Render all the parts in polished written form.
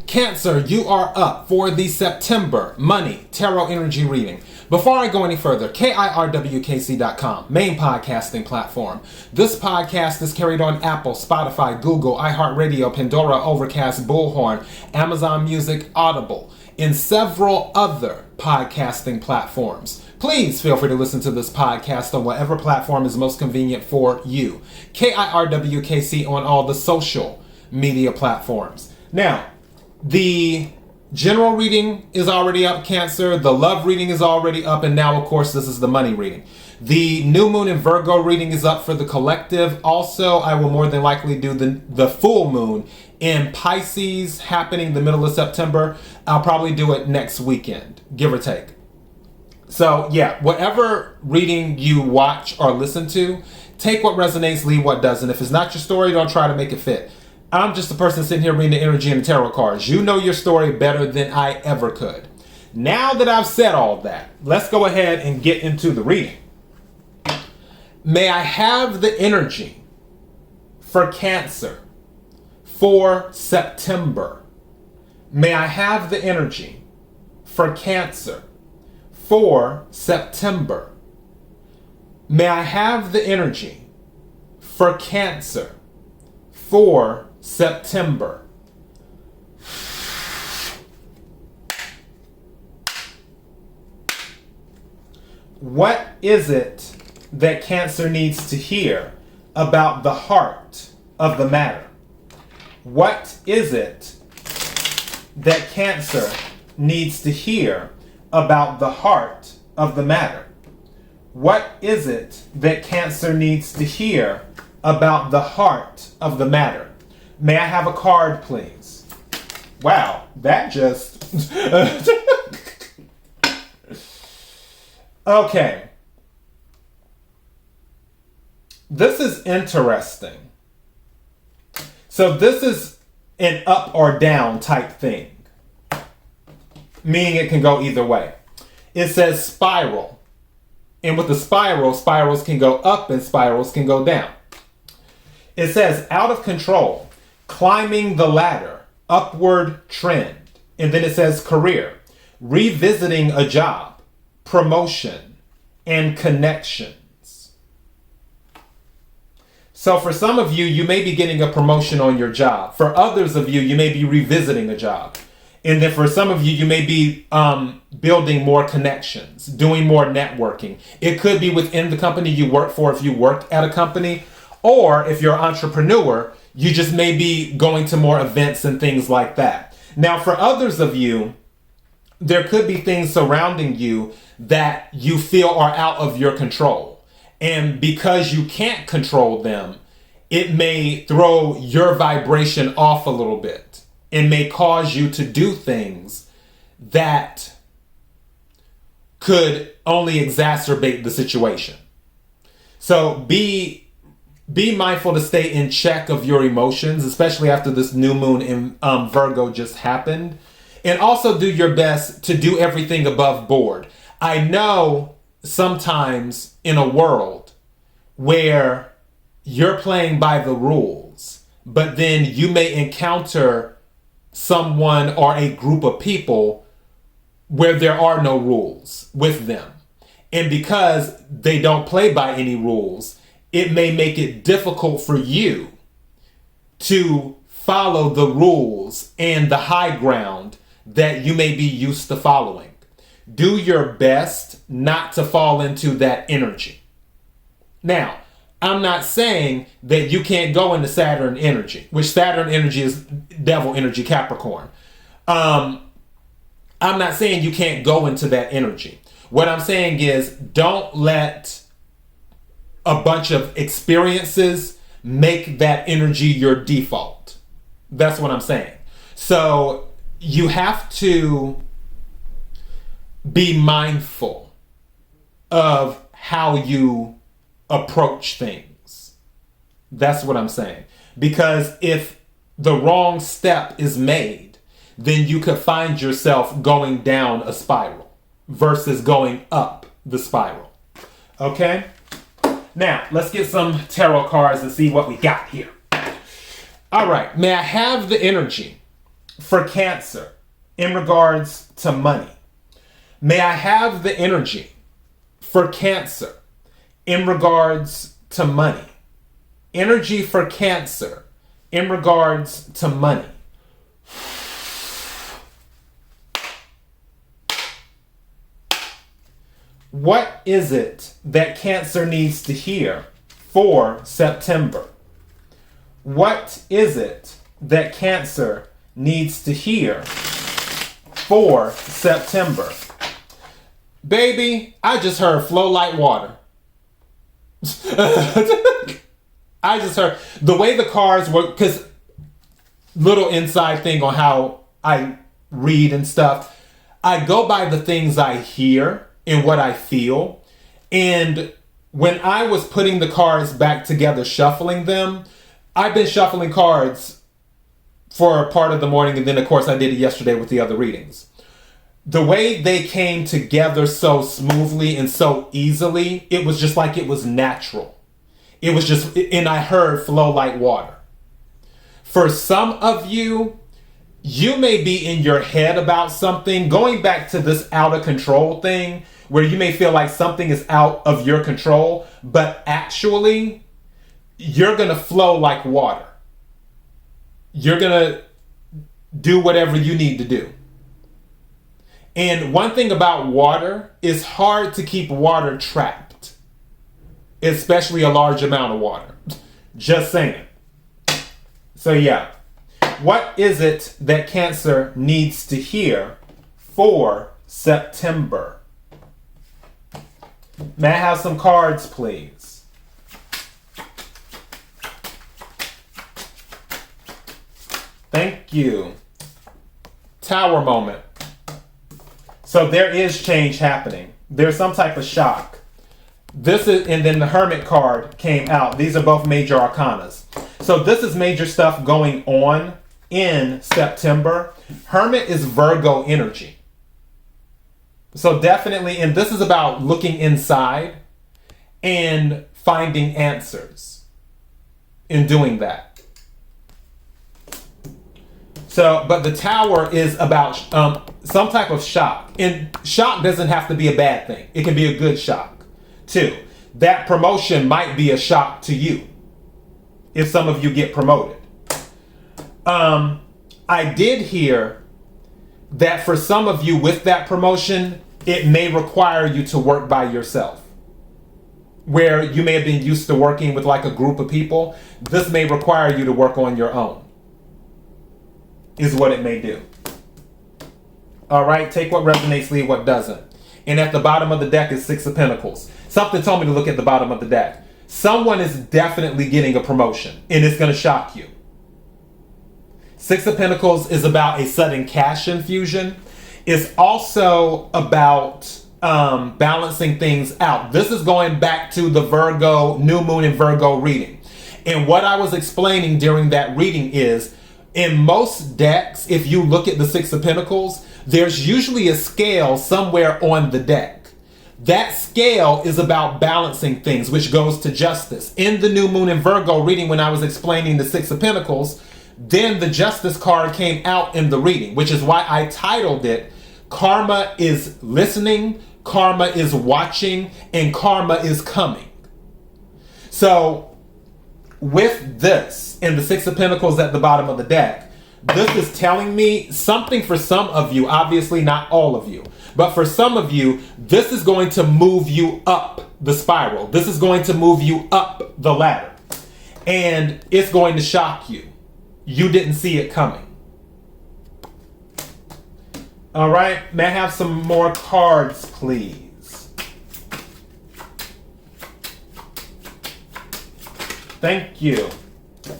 Cancer, you are up for the September Money Tarot Energy reading. Before I go any further, kirwkc.com, main podcasting platform. This podcast is carried on Apple, Spotify, Google, iHeartRadio, Pandora, Overcast, Bullhorn, Amazon Music, Audible, and several other podcasting platforms. Please feel free to listen to this podcast on whatever platform is most convenient for you. KIRWKC on all the social media platforms. Now, the general reading is already up, Cancer. The love reading is already up. And now, of course, this is the money reading. The new moon in Virgo reading is up for the collective. Also, I will more than likely do the full moon in Pisces happening the middle of September. I'll probably do it next weekend, give or take. So yeah, whatever reading you watch or listen to, take what resonates, leave what doesn't. If it's not your story, don't try to make it fit. I'm just a person sitting here reading the energy and the tarot cards. You know your story better than I ever could. Now that I've said all that, let's go ahead and get into the reading. May I have the energy for Cancer for September? May I have the energy for Cancer for September? May I have the energy for Cancer for September? What is it that Cancer needs to hear about the heart of the matter? What is it that Cancer needs to hear about the heart of the matter? What is it that Cancer needs to hear about the heart of the matter? May I have a card, please? Wow, that just... Okay. This is interesting. So this is an up or down type thing, meaning it can go either way. It says spiral. And with the spiral, spirals can go up and spirals can go down. It says out of control, climbing the ladder, upward trend. And then it says career, revisiting a job, promotion, and connections. So for some of you, you may be getting a promotion on your job. For others of you, you may be revisiting a job. And then for some of you, you may be building more connections, doing more networking. It could be within the company you work for if you work at a company, or if you're an entrepreneur, you just may be going to more events and things like that. Now, for others of you, there could be things surrounding you that you feel are out of your control. And because you can't control them, it may throw your vibration off a little bit. It may cause you to do things that could only exacerbate the situation. So be mindful to stay in check of your emotions, especially after this new moon in Virgo just happened. And also do your best to do everything above board. I know sometimes in a world where you're playing by the rules, but then you may encounter someone or a group of people where there are no rules with them. And because they don't play by any rules, it may make it difficult for you to follow the rules and the high ground that you may be used to following. Do your best not to fall into that energy. Now, I'm not saying that you can't go into Saturn energy, which Saturn energy is devil energy, Capricorn. I'm not saying you can't go into that energy. What I'm saying is don't let a bunch of experiences make that energy your default. That's what I'm saying. So you have to be mindful of how you approach things. That's what I'm saying. Because if the wrong step is made, then you could find yourself going down a spiral versus going up the spiral. Okay? Now, let's get some tarot cards and see what we got here. All right. May I have the energy for Cancer in regards to money. May I have the energy for Cancer in regards to money. Energy for Cancer in regards to money. What is it that Cancer needs to hear for September? What is it that Cancer needs to hear for September? Baby, I just heard flow like water. I just heard the way the cards work, because little inside thing on how I read and stuff. I go by the things I hear and what I feel. And when I was putting the cards back together, shuffling them, I've been shuffling cards for a part of the morning. And then, of course, I did it yesterday with the other readings. The way they came together so smoothly and so easily, it was just like it was natural. It was just, and I heard flow like water. For some of you, you may be in your head about something, going back to this out of control thing, where you may feel like something is out of your control, but actually, you're going to flow like water. You're going to do whatever you need to do. And one thing about water, it's hard to keep water trapped, especially a large amount of water. Just saying. So yeah, what is it that Cancer needs to hear for September? May I have some cards, please? Thank you. Tower moment. So there is change happening. There's some type of shock. This is, and then the Hermit card came out. These are both major arcanas. So this is major stuff going on in September. Hermit is Virgo energy. So definitely, and this is about looking inside and finding answers in doing that. So, but the Tower is about some type of shock. And shock doesn't have to be a bad thing. It can be a good shock, too. That promotion might be a shock to you if some of you get promoted. I did hear that for some of you with that promotion, it may require you to work by yourself. Where you may have been used to working with like a group of people, this may require you to work on your own. Is what it may do. All right, take what resonates, leave what doesn't. And at the bottom of the deck is Six of Pentacles. Something told me to look at the bottom of the deck. Someone is definitely getting a promotion, and it's going to shock you. Six of Pentacles is about a sudden cash infusion. It's also about balancing things out. This is going back to the Virgo, New Moon in Virgo reading. And what I was explaining during that reading is, in most decks, if you look at the Six of Pentacles, there's usually a scale somewhere on the deck. That scale is about balancing things, which goes to justice. In the New Moon in Virgo reading, when I was explaining the Six of Pentacles, then the Justice card came out in the reading, which is why I titled it, Karma is Listening, Karma is Watching, and Karma is Coming. So, with this, and the Six of Pentacles at the bottom of the deck, this is telling me something for some of you, obviously not all of you, but for some of you, this is going to move you up the spiral. This is going to move you up the ladder. And it's going to shock you. You didn't see it coming. All right, may I have some more cards, please? Thank you.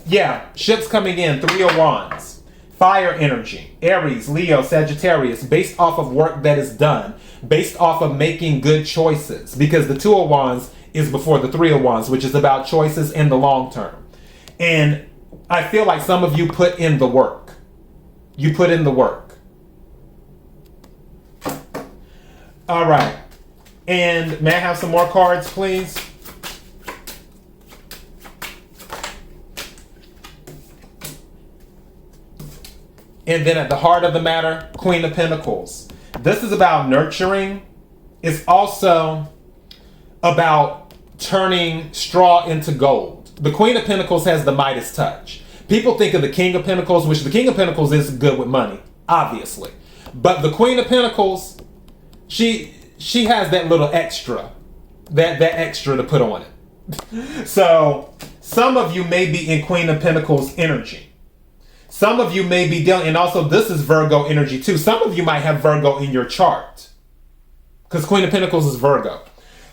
Yeah, ships coming in, Three of Wands. Fire energy, Aries, Leo, Sagittarius, based off of work that is done, based off of making good choices. Because the Two of Wands is before the Three of Wands, which is about choices in the long term. And I feel like some of you put in the work. You put in the work. All right. And may I have some more cards, please? And then at the heart of the matter, Queen of Pentacles. This is about nurturing. It's also about turning straw into gold. The Queen of Pentacles has the Midas touch. People think of the King of Pentacles, which the King of Pentacles is good with money, obviously. But the Queen of Pentacles, she has that little extra, that extra to put on it. So some of you may be in Queen of Pentacles energy. Some of you may be dealing, and also this is Virgo energy too. Some of you might have Virgo in your chart, because Queen of Pentacles is Virgo.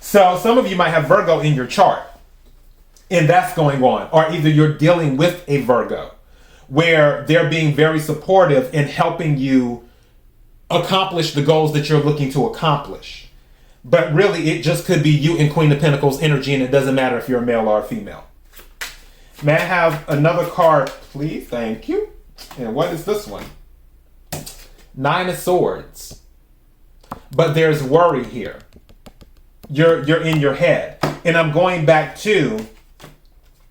So some of you might have Virgo in your chart, and that's going on. Or either you're dealing with a Virgo, where they're being very supportive in helping you accomplish the goals that you're looking to accomplish. But really, it just could be you in Queen of Pentacles energy, and it doesn't matter if you're a male or a female. May I have another card, please? Thank you. And what is this one? Nine of Swords. But there's worry here. You're in your head. And I'm going back to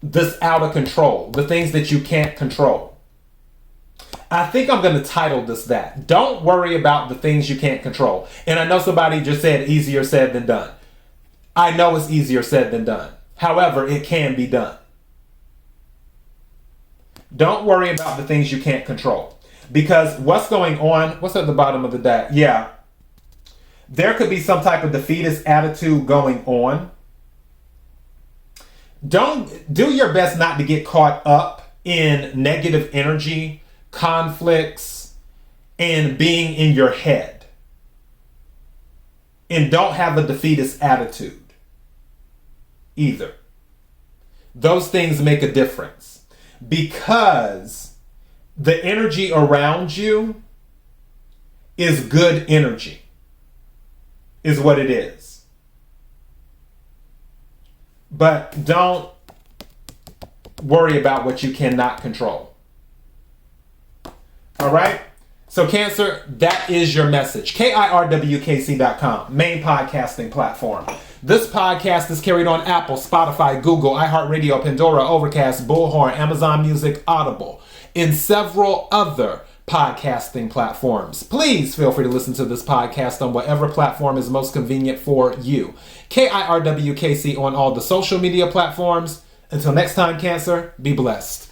this out of control, the things that you can't control. I think I'm going to title this that. Don't worry about the things you can't control. And I know somebody just said easier said than done. I know it's easier said than done. However, it can be done. Don't worry about the things you can't control. Because what's going on, what's at the bottom of the deck? Yeah. There could be some type of defeatist attitude going on. Don't do your best not to get caught up in negative energy, conflicts, and being in your head. And don't have a defeatist attitude either. Those things make a difference, because the energy around you is good energy, is what it is. But don't worry about what you cannot control. All right? So Cancer, that is your message. kirwkc.com, main podcasting platform. This podcast is carried on Apple, Spotify, Google, iHeartRadio, Pandora, Overcast, Bullhorn, Amazon Music, Audible, and several other podcasting platforms. Please feel free to listen to this podcast on whatever platform is most convenient for you. KIRWKC on all the social media platforms. Until next time, Cancer, be blessed.